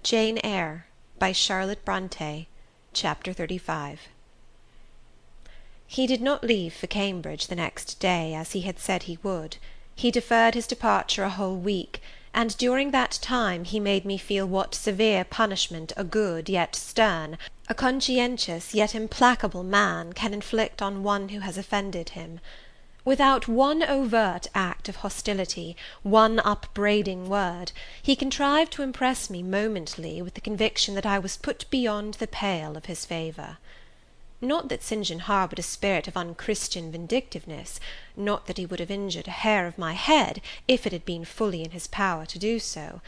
Jane Eyre by Charlotte Bronte. Chapter 35. He did not leave for Cambridge the next day, as he had said he would. He deferred his departure a whole week, and during that time he made me feel what severe punishment a good yet stern, a conscientious yet implacable man can inflict on one who has offended him. Without one overt act of hostility, one upbraiding word, he contrived to impress me momently with the conviction that I was put beyond the pale of his favour. Not that St. John harboured a spirit of unchristian vindictiveness, not that he would have injured a hair of my head, if it had been fully in his power to do so.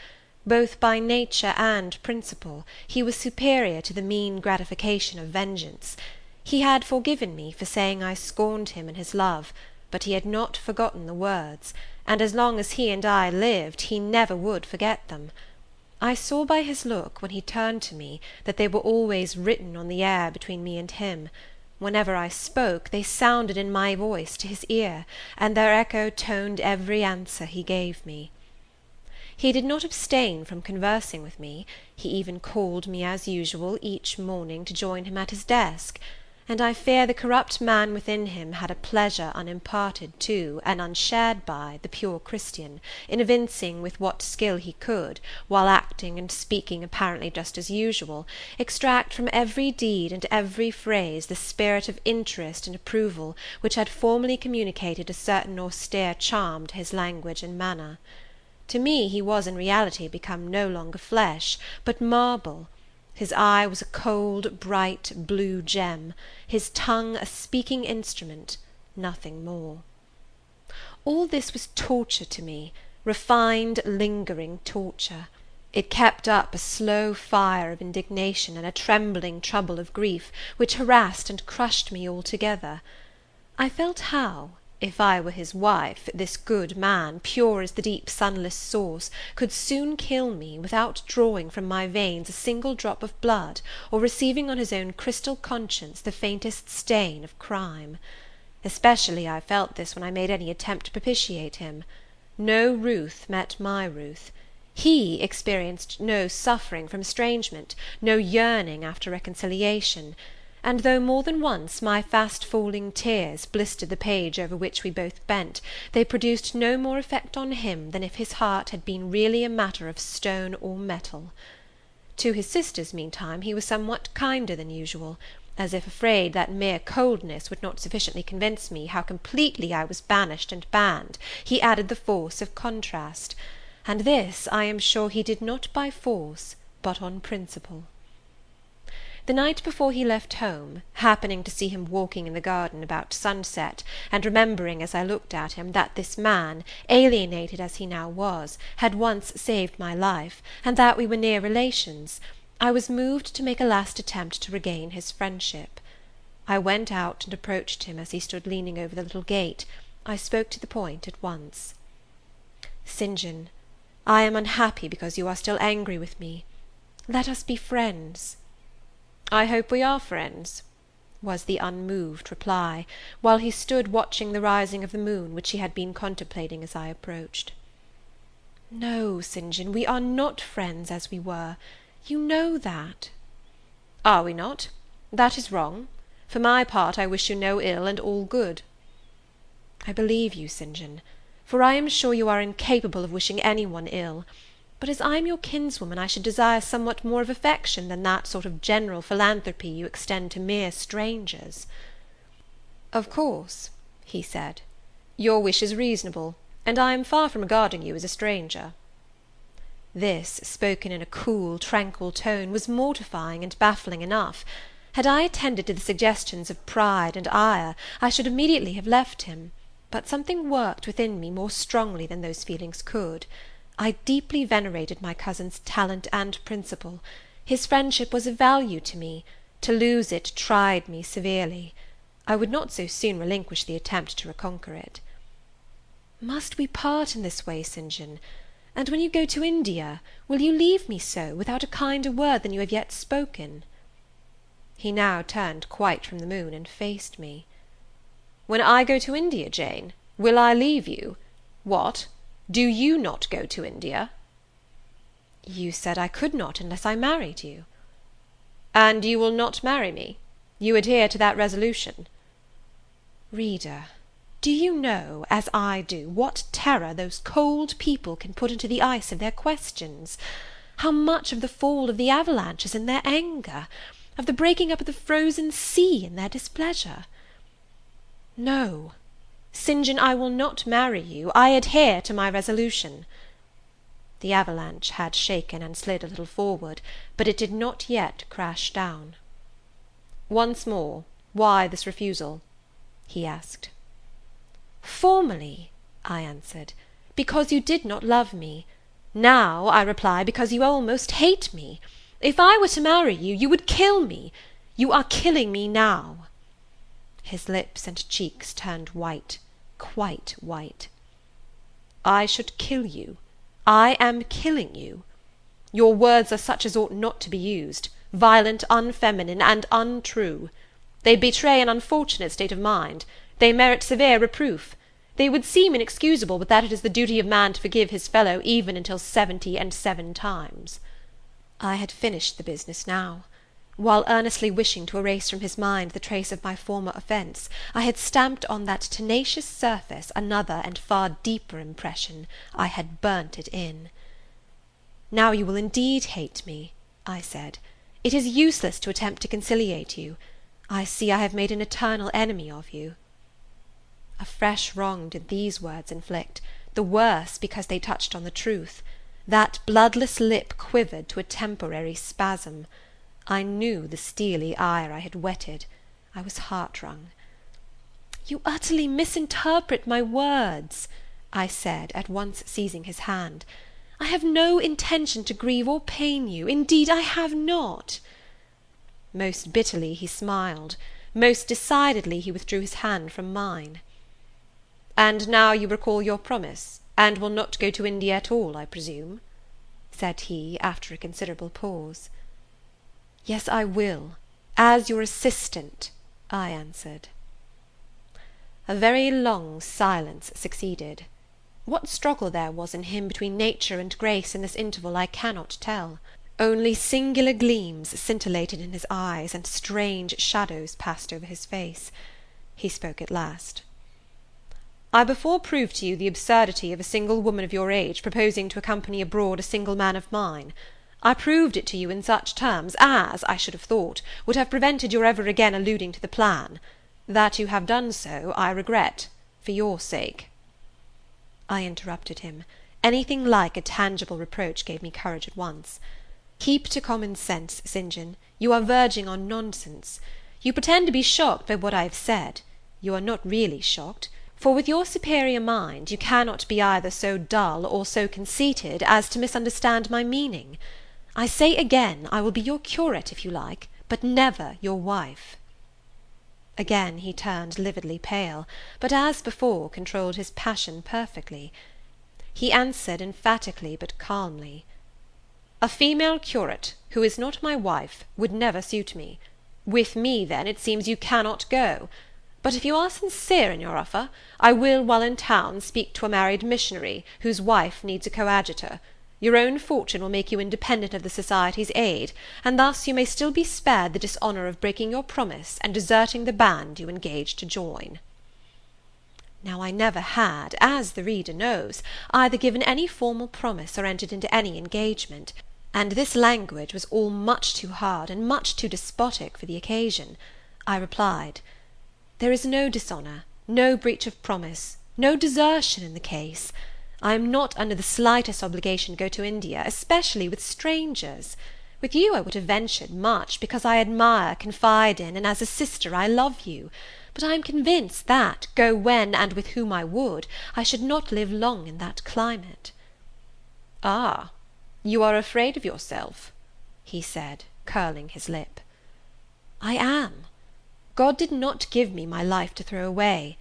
Both by nature and principle, he was superior to the mean gratification of vengeance. He had forgiven me for saying I scorned him in his love, but he had not forgotten the words, and as long as he and I lived, he never would forget them. I saw by his look, when he turned to me, that they were always written on the air between me and him. Whenever I spoke, they sounded in my voice to his ear, and their echo toned every answer he gave me. He did not abstain from conversing with me. He even called me as usual each morning to join him at his desk, and I fear the corrupt man within him had a pleasure unimparted to, and unshared by, the pure Christian, in evincing with what skill he could, while acting and speaking apparently just as usual, extract from every deed and every phrase the spirit of interest and approval which had formerly communicated a certain austere charm to his language and manner. To me he was in reality become no longer flesh, but marble. His eye was a cold, bright, blue gem, his tongue a speaking instrument, nothing more. All this was torture to me, refined, lingering torture. It kept up a slow fire of indignation and a trembling trouble of grief, which harassed and crushed me altogether. I felt how, if I were his wife, this good man, pure as the deep sunless source, could soon kill me, without drawing from my veins a single drop of blood, or receiving on his own crystal conscience the faintest stain of crime. Especially I felt this when I made any attempt to propitiate him. No ruth met my ruth. He experienced no suffering from estrangement, no yearning after reconciliation; and though more than once my fast-falling tears blistered the page over which we both bent, they produced no more effect on him than if his heart had been really a matter of stone or metal. To his sisters, meantime, he was somewhat kinder than usual, as if afraid that mere coldness would not sufficiently convince me how completely I was banished and banned, he added the force of contrast; and this, I am sure, he did not by force, but on principle. The night before he left home, happening to see him walking in the garden about sunset, and remembering as I looked at him that this man, alienated as he now was, had once saved my life, and that we were near relations, I was moved to make a last attempt to regain his friendship. I went out and approached him as he stood leaning over the little gate. I spoke to the point at once. "St. John, I am unhappy because you are still angry with me. Let us be friends." "I hope we are friends," was the unmoved reply, while he stood watching the rising of the moon, which he had been contemplating as I approached. "No, St. John, we are not friends as we were. You know that." "Are we not? That is wrong. For my part, I wish you no ill, and all good." "I believe you, St. John, for I am sure you are incapable of wishing any one ill. But as I am your kinswoman, I should desire somewhat more of affection than that sort of general philanthropy you extend to mere strangers." "Of course," he said, "your wish is reasonable, and I am far from regarding you as a stranger." This, spoken in a cool, tranquil tone, was mortifying and baffling enough. Had I attended to the suggestions of pride and ire, I should immediately have left him, but something worked within me more strongly than those feelings could. I deeply venerated my cousin's talent and principle. His friendship was of value to me. To lose it tried me severely. I would not so soon relinquish the attempt to reconquer it. "Must we part in this way, St. John? And when you go to India, will you leave me so, without a kinder word than you have yet spoken?" He now turned quite from the moon, and faced me. "When I go to India, Jane, will I leave you? What? Do you not go to India?" You said I could not unless I married you. And you will not marry me? You adhere to that resolution? Reader, do you know, as I do, what terror those cold people can put into the ice of their questions? How much of the fall of the avalanches in their anger, of the breaking up of the frozen sea in their displeasure? No, St. John, I will not marry you. I adhere to my resolution. The avalanche had shaken and slid a little forward, but it did not yet crash down. Once more, why this refusal? He asked. Formerly, I answered, because you did not love me. Now, I reply, because you almost hate me. If I were to marry you, you would kill me. You are killing me now. His lips and cheeks turned white, quite white. I should kill you. I am killing you. Your words are such as ought not to be used, violent, unfeminine, and untrue. They betray an unfortunate state of mind. They merit severe reproof. They would seem inexcusable, but that it is the duty of man to forgive his fellow even until 77 times. I had finished the business now. While earnestly wishing to erase from his mind the trace of my former offence, I had stamped on that tenacious surface another and far deeper impression. I had burnt it in. Now you will indeed hate me, I said. It is useless to attempt to conciliate you. I see I have made an eternal enemy of you. A fresh wrong did these words inflict, the worse because they touched on the truth. That bloodless lip quivered to a temporary spasm. I knew the steely ire I had whetted. I was heart-wrung. You utterly misinterpret my words, I said, at once seizing his hand. I have no intention to grieve or pain you. Indeed, I have not. Most bitterly he smiled. Most decidedly he withdrew his hand from mine. And now you recall your promise, and will not go to India at all, I presume? Said he, after a considerable pause. Yes, I will, as your assistant, I answered. A very long silence succeeded. What struggle there was in him between nature and grace in this interval I cannot tell. Only singular gleams scintillated in his eyes, and strange shadows passed over his face. He spoke at last. I before proved to you the absurdity of a single woman of your age proposing to accompany abroad a single man of mine. I proved it to you in such terms as, I should have thought, would have prevented your ever again alluding to the plan. That you have done so, I regret, for your sake. I interrupted him. Anything like a tangible reproach gave me courage at once. Keep to common sense, St. John. You are verging on nonsense. You pretend to be shocked by what I have said. You are not really shocked, for with your superior mind you cannot be either so dull or so conceited as to misunderstand my meaning. I say again, I will be your curate if you like, but never your wife. Again he turned lividly pale, but as before controlled his passion perfectly. He answered emphatically but calmly, A female curate, who is not my wife, would never suit me. With me, then, it seems you cannot go. But if you are sincere in your offer, I will, while in town, speak to a married missionary, whose wife needs a coadjutor. Your own fortune will make you independent of the Society's aid, and thus you may still be spared the dishonour of breaking your promise and deserting the band you engaged to join. Now I never had, as the reader knows, either given any formal promise or entered into any engagement, and this language was all much too hard and much too despotic for the occasion. I replied, There is no dishonour, no breach of promise, no desertion in the case. I am not under the slightest obligation to go to India, especially with strangers. With you I would have ventured much, because I admire, confide in, and as a sister I love you. But I am convinced that, go when and with whom I would, I should not live long in that climate. Ah, you are afraid of yourself, he said, curling his lip. I am. God did not give me my life to throw away,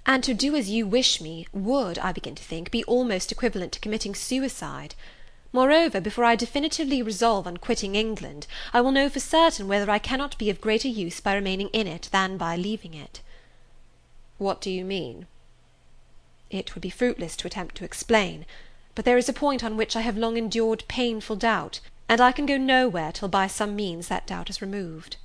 and to do as you wish me would, I begin to think, be almost equivalent to committing suicide. Moreover, before I definitively resolve on quitting England, I will know for certain whether I cannot be of greater use by remaining in it than by leaving it. What do you mean? It would be fruitless to attempt to explain, but there is a point on which I have long endured painful doubt, and I can go nowhere till by some means that doubt is removed.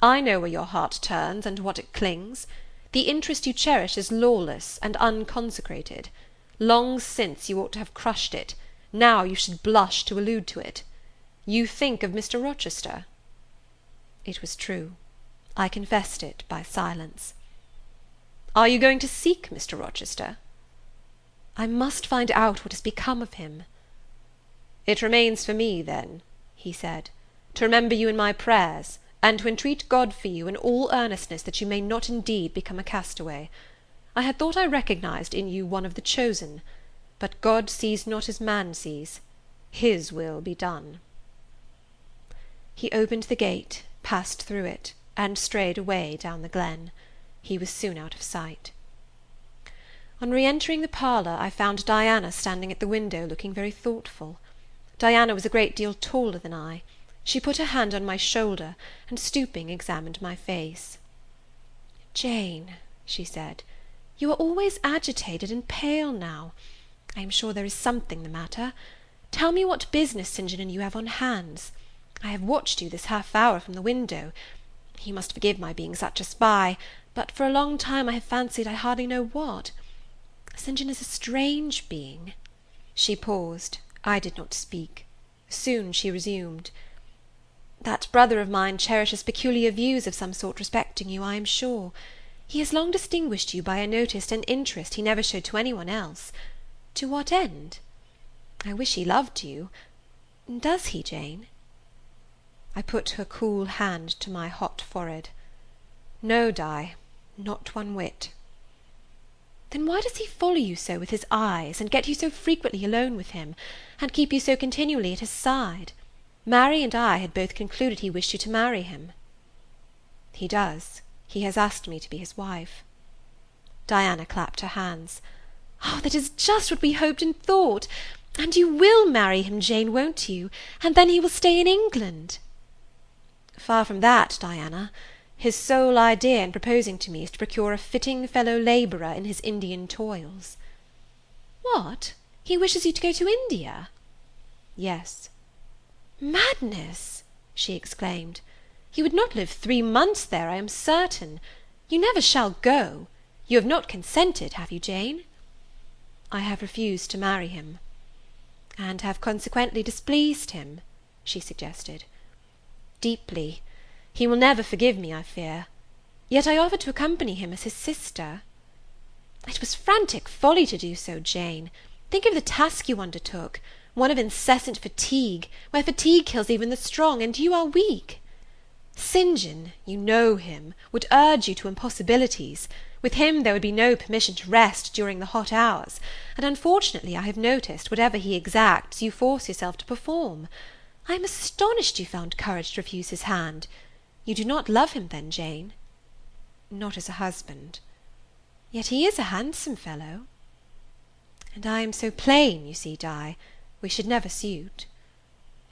I know where your heart turns, and to what it clings. The interest you cherish is lawless and unconsecrated. Long since you ought to have crushed it. Now you should blush to allude to it. You think of Mr. Rochester." It was true. I confessed it by silence. "Are you going to seek Mr. Rochester?" "I must find out what has become of him." "It remains for me, then," he said, "to remember you in my prayers, and to entreat God for you in all earnestness that you may not indeed become a castaway. I had thought I recognized in you one of the chosen, but God sees not as man sees. His will be done." He opened the gate, passed through it, and strayed away down the glen. He was soon out of sight. On re-entering the parlour, I found Diana standing at the window, looking very thoughtful. Diana was a great deal taller than I. She put her hand on my shoulder, and stooping, examined my face. "Jane," she said, "you are always agitated and pale now. I am sure there is something the matter. Tell me what business St. John and you have on hands. I have watched you this half hour from the window. You must forgive my being such a spy, but for a long time I have fancied I hardly know what. St. John is a strange being." She paused. I did not speak. Soon she resumed. "That brother of mine cherishes peculiar views of some sort respecting you, I am sure. He has long distinguished you by a notice and interest he never showed to any one else. To what end? I wish he loved you. Does he, Jane?" I put her cool hand to my hot forehead. "No, Di, not one whit." "Then why does he follow you so with his eyes, and get you so frequently alone with him, and keep you so continually at his side? Mary and I had both concluded he wished you to marry him." "He does. He has asked me to be his wife." Diana clapped her hands. "Oh, that is just what we hoped and thought! And you will marry him, Jane, won't you? And then he will stay in England." "Far from that, Diana. His sole idea in proposing to me is to procure a fitting fellow labourer in his Indian toils." "What? He wishes you to go to India?" "Yes." "Madness!" she exclaimed. "You would not live 3 months there, I am certain. You never shall go. You have not consented, have you, Jane?" "I have refused to marry him." "And have consequently displeased him?" she suggested. "Deeply. He will never forgive me, I fear. Yet I offered to accompany him as his sister." "It was frantic folly to do so, Jane. Think of the task you undertook, one of incessant fatigue, where fatigue kills even the strong, and you are weak. St. John, you know him, would urge you to impossibilities. With him there would be no permission to rest during the hot hours, and unfortunately I have noticed, whatever he exacts, you force yourself to perform. I am astonished you found courage to refuse his hand. You do not love him, then, Jane?" "Not as a husband." "Yet he is a handsome fellow." "And I am so plain, you see, Di. We should never suit."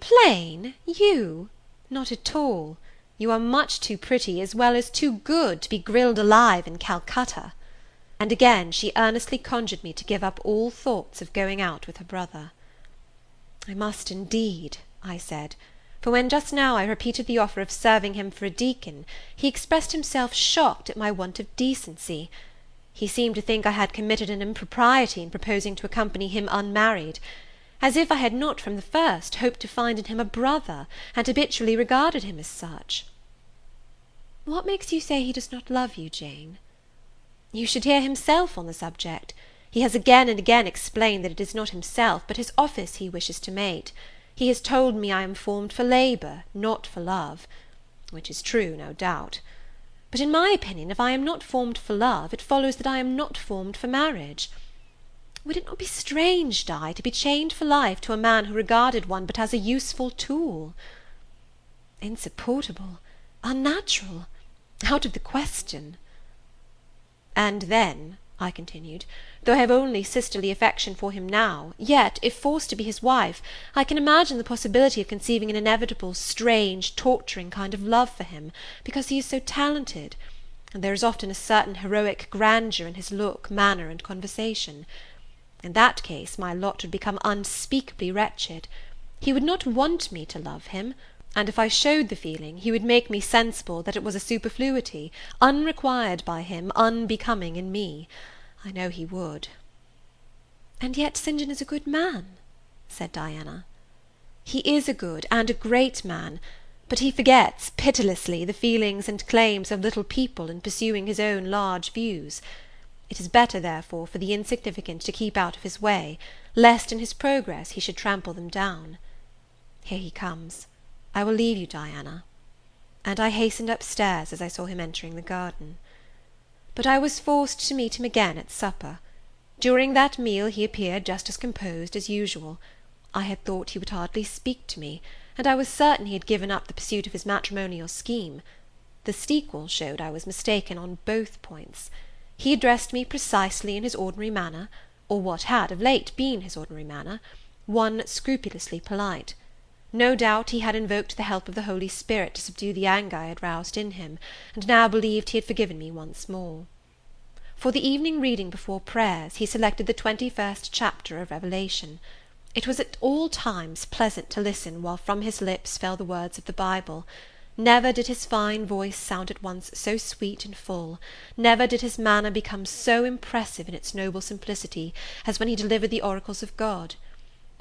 "Plain? You? Not at all. You are much too pretty as well as too good to be grilled alive in Calcutta." And again she earnestly conjured me to give up all thoughts of going out with her brother. "I must indeed," I said, for when just now I repeated the offer of serving him for a deacon, he expressed himself shocked at my want of decency. He seemed to think I had committed an impropriety in proposing to accompany him unmarried, as if I had not from the first hoped to find in him a brother, and habitually regarded him as such. "What makes you say he does not love you, Jane?" "You should hear himself on the subject. He has again and again explained that it is not himself, but his office he wishes to mate. He has told me I am formed for labour, not for love, which is true, no doubt. But in my opinion, if I am not formed for love, it follows that I am not formed for marriage. Would it not be strange, Di, to be chained for life to a man who regarded one but as a useful tool?" "Insupportable, unnatural, out of the question." "And then," I continued, "though I have only sisterly affection for him now, yet, if forced to be his wife, I can imagine the possibility of conceiving an inevitable, strange, torturing kind of love for him, because he is so talented, and there is often a certain heroic grandeur in his look, manner, and conversation. In that case my lot would become unspeakably wretched. He would not want me to love him, and if I showed the feeling, he would make me sensible that it was a superfluity, unrequired by him, unbecoming in me. I know he would. "And yet St. John is a good man," said Diana. "He is a good and a great man, but he forgets, pitilessly, the feelings and claims of little people in pursuing his own large views. It is better, therefore, for the insignificant to keep out of his way, lest in his progress he should trample them down. Here he comes. I will leave you, Diana." And I hastened upstairs as I saw him entering the garden. But I was forced to meet him again at supper. During that meal he appeared just as composed as usual. I had thought he would hardly speak to me, and I was certain he had given up the pursuit of his matrimonial scheme. The sequel showed I was mistaken on both points. He addressed me precisely in his ordinary manner, or what had of late been his ordinary manner, one scrupulously polite. No doubt he had invoked the help of the Holy Spirit to subdue the anger I had roused in him, and now believed he had forgiven me once more. For the evening reading before prayers, he selected the 21st chapter of Revelation. It was at all times pleasant to listen while from his lips fell the words of the Bible. Never did his fine voice sound at once so sweet and full, never did his manner become so impressive in its noble simplicity, as when he delivered the oracles of God.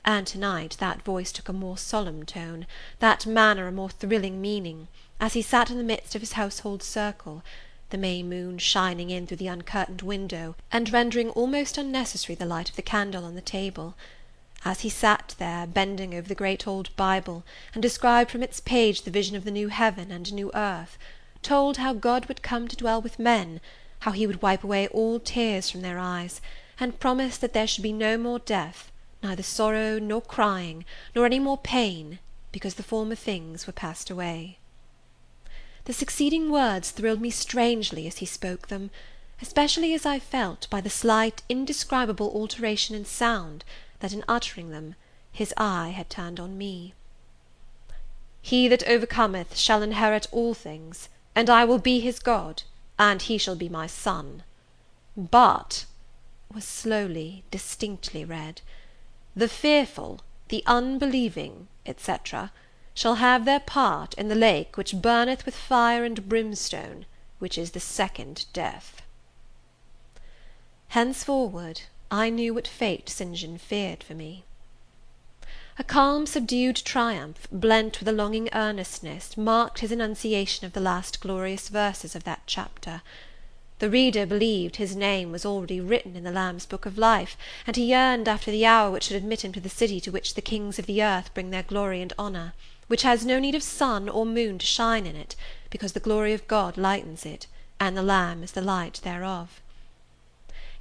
And to-night that voice took a more solemn tone, that manner a more thrilling meaning, as he sat in the midst of his household circle, the May moon shining in through the uncurtained window, and rendering almost unnecessary the light of the candle on the table. As he sat there, bending over the great old Bible, and described from its page the vision of the new heaven and new earth, told how God would come to dwell with men, how he would wipe away all tears from their eyes, and promised that there should be no more death, neither sorrow nor crying, nor any more pain, because the former things were passed away. The succeeding words thrilled me strangely as he spoke them, especially as I felt, by the slight, indescribable alteration in sound, that in uttering them his eye had turned on me. "He that overcometh shall inherit all things, and I will be his God, and he shall be my son. But," was slowly, distinctly read, "the fearful, the unbelieving, etc., shall have their part in the lake which burneth with fire and brimstone, which is the second death." Henceforward I knew what fate St. John feared for me. A calm subdued triumph, blent with a longing earnestness, marked his enunciation of the last glorious verses of that chapter. The reader believed his name was already written in the Lamb's book of life, and he yearned after the hour which should admit him to the city to which the kings of the earth bring their glory and honour, which has no need of sun or moon to shine in it, because the glory of God lightens it, and the Lamb is the light thereof.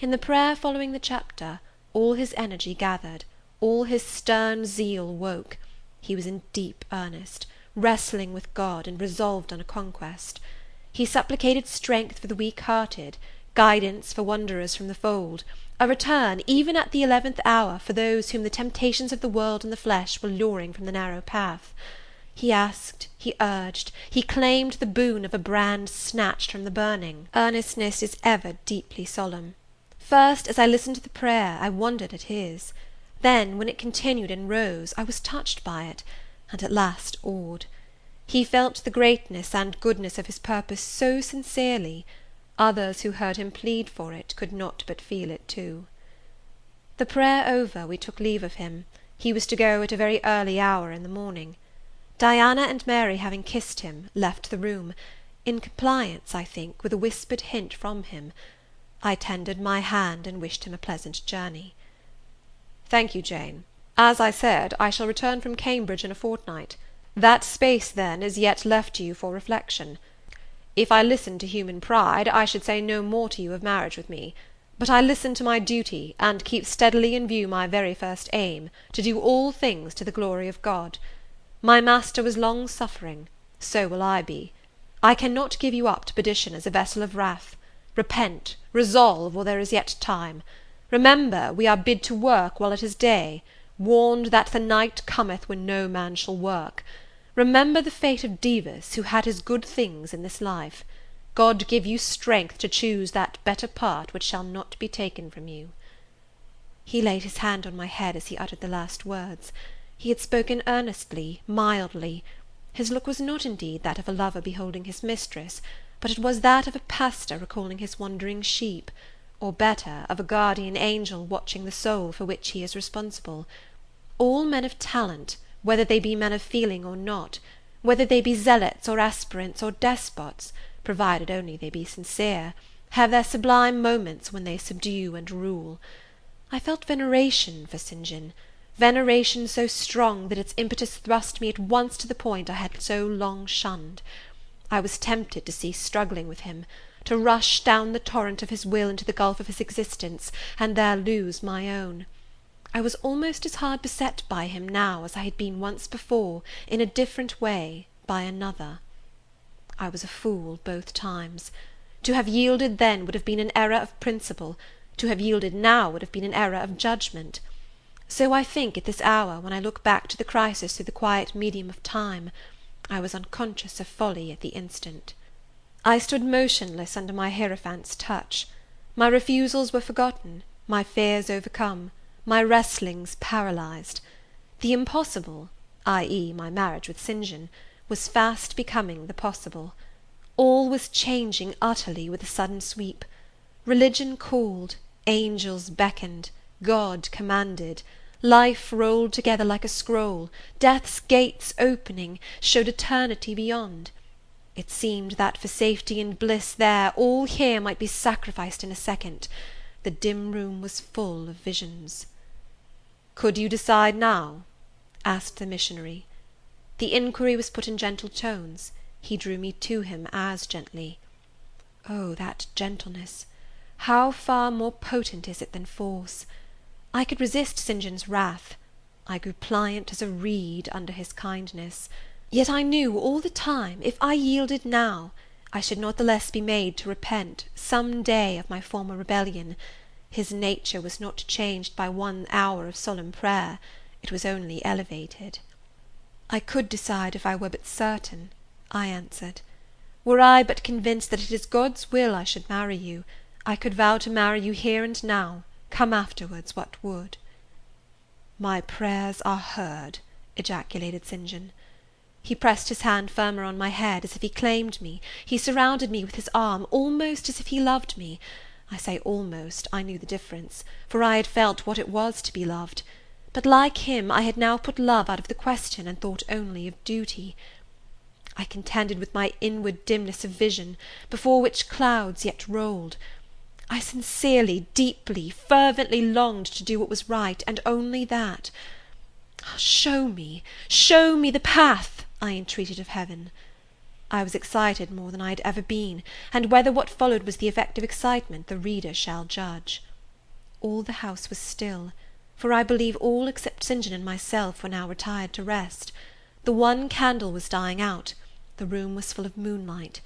In the prayer following the chapter, all his energy gathered, all his stern zeal woke. He was in deep earnest, wrestling with God, and resolved on a conquest. He supplicated strength for the weak-hearted, guidance for wanderers from the fold, a return, even at the 11th hour, for those whom the temptations of the world and the flesh were luring from the narrow path. He asked, he urged, he claimed the boon of a brand snatched from the burning. Earnestness is ever deeply solemn. First, as I listened to the prayer, I wondered at his. Then, when it continued and rose, I was touched by it, and at last awed. He felt the greatness and goodness of his purpose so sincerely, others who heard him plead for it could not but feel it too. The prayer over, we took leave of him. He was to go at a very early hour in the morning. Diana and Mary, having kissed him, left the room, in compliance, I think, with a whispered hint from him. I tendered my hand, and wished him a pleasant journey. "Thank you, Jane. As I said, I shall return from Cambridge in a fortnight. That space, then, is yet left to you for reflection. If I listened to human pride, I should say no more to you of marriage with me. But I listen to my duty, and keep steadily in view my very first aim, to do all things to the glory of God. My Master was long-suffering, so will I be. I cannot give you up to perdition as a vessel of wrath. Repent, resolve, while there is yet time. Remember, we are bid to work while it is day, warned that the night cometh when no man shall work. Remember the fate of Dives, who had his good things in this life. God give you strength to choose that better part which shall not be taken from you." He laid his hand on my head as he uttered the last words. He had spoken earnestly, mildly. His look was not indeed that of a lover beholding his mistress, but it was that of a pastor recalling his wandering sheep, or better, of a guardian angel watching the soul for which he is responsible. All men of talent, whether they be men of feeling or not, whether they be zealots or aspirants or despots, provided only they be sincere, have their sublime moments when they subdue and rule. I felt veneration for St. John, veneration so strong that its impetus thrust me at once to the point I had so long shunned. I was tempted to cease struggling with him, to rush down the torrent of his will into the gulf of his existence, and there lose my own. I was almost as hard beset by him now as I had been once before, in a different way, by another. I was a fool both times. To have yielded then would have been an error of principle; to have yielded now would have been an error of judgment. So I think at this hour, when I look back to the crisis through the quiet medium of time, I was unconscious of folly at the instant. I stood motionless under my hierophant's touch. My refusals were forgotten, my fears overcome, my wrestlings paralyzed. The impossible, i.e. my marriage with St. John, was fast becoming the possible. All was changing utterly with a sudden sweep. Religion called, angels beckoned, God commanded, life rolled together like a scroll, death's gates opening, showed eternity beyond. It seemed that for safety and bliss there, all here might be sacrificed in a second. The dim room was full of visions. "Could you decide now?" asked the missionary. The inquiry was put in gentle tones. He drew me to him as gently. Oh, that gentleness! How far more potent is it than force! I could resist St. John's wrath. I grew pliant as a reed under his kindness. Yet I knew all the time, if I yielded now, I should not the less be made to repent, some day, of my former rebellion. His nature was not changed by 1 hour of solemn prayer; it was only elevated. "I could decide if I were but certain," I answered. "Were I but convinced that it is God's will I should marry you, I could vow to marry you here and now, come afterwards what would." "My prayers are heard," ejaculated St. John. He pressed his hand firmer on my head, as if he claimed me; he surrounded me with his arm, almost as if he loved me. I say almost, I knew the difference, for I had felt what it was to be loved. But like him, I had now put love out of the question, and thought only of duty. I contended with my inward dimness of vision, before which clouds yet rolled. I sincerely, deeply, fervently longed to do what was right, and only that. Show me the path," I entreated of heaven. I was excited more than I had ever been, and whether what followed was the effect of excitement the reader shall judge. All the house was still, for I believe all except St. John and myself were now retired to rest. The one candle was dying out. The room was full of moonlight.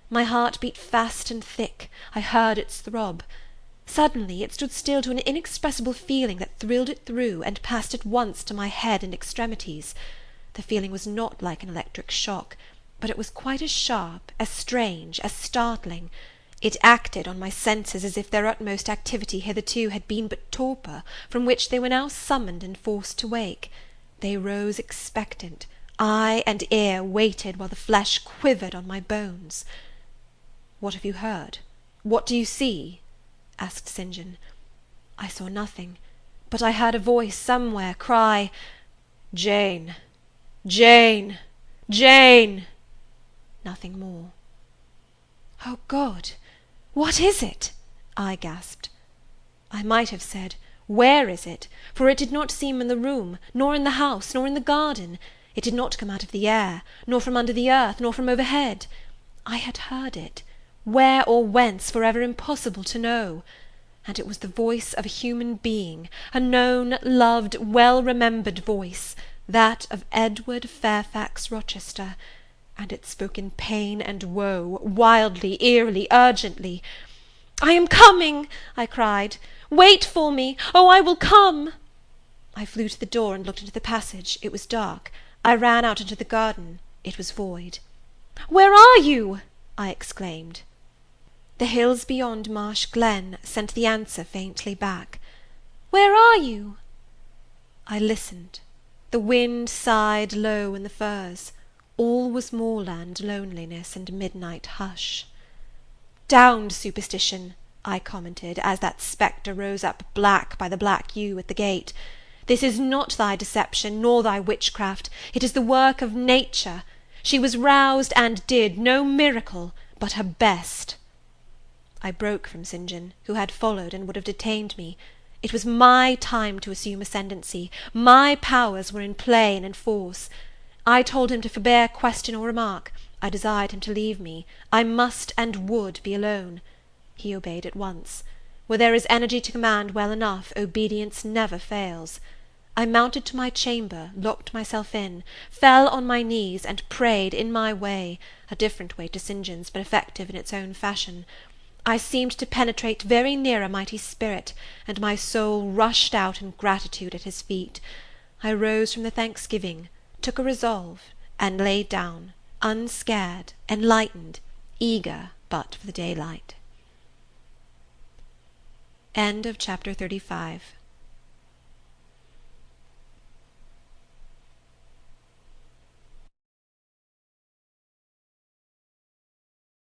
My heart beat fast and thick. I heard its throb. Suddenly it stood still to an inexpressible feeling that thrilled it through, and passed at once to my head and extremities. The feeling was not like an electric shock, but it was quite as sharp, as strange, as startling. It acted on my senses as if their utmost activity hitherto had been but torpor, from which they were now summoned and forced to wake. They rose expectant. Eye and ear waited while the flesh quivered on my bones. "What have you heard? What do you see?" asked St. John. I saw nothing, but I heard a voice somewhere cry, "Jane! Jane! Jane!" Nothing more. "Oh, God! What is it?" I gasped. I might have said, "Where is it?" for it did not seem in the room, nor in the house, nor in the garden. It did not come out of the air, nor from under the earth, nor from overhead. I had heard it. Where or whence, forever impossible to know. And it was the voice of a human being, a known, loved, well-remembered voice, that of Edward Fairfax Rochester, and it spoke in pain and woe, wildly, eerily, urgently. "I am coming!" I cried. "Wait for me! Oh, I will come!" I flew to the door and looked into the passage. It was dark. I ran out into the garden. It was void. "Where are you?" I exclaimed. The hills beyond Marsh Glen sent the answer faintly back. Where are you?" I listened. The wind sighed low in the firs. All was moorland loneliness and midnight hush. "Down, superstition!" I commented, as that spectre rose up black by the black yew at the gate. "This is not thy deception, nor thy witchcraft. It is the work of nature. She was roused, and did no miracle, but her best." I broke from St. John, who had followed and would have detained me. It was my time to assume ascendancy. My powers were in play and in force. I told him to forbear question or remark. I desired him to leave me. I must and would be alone. He obeyed at once. Where there is energy to command well enough, obedience never fails. I mounted to my chamber, locked myself in, fell on my knees, and prayed in my way, a different way to St. John's, but effective in its own fashion. I seemed to penetrate very near a mighty spirit, and my soul rushed out in gratitude at his feet. I rose from the thanksgiving, took a resolve, and lay down, unscared, enlightened, eager but for the daylight. End of Chapter 35.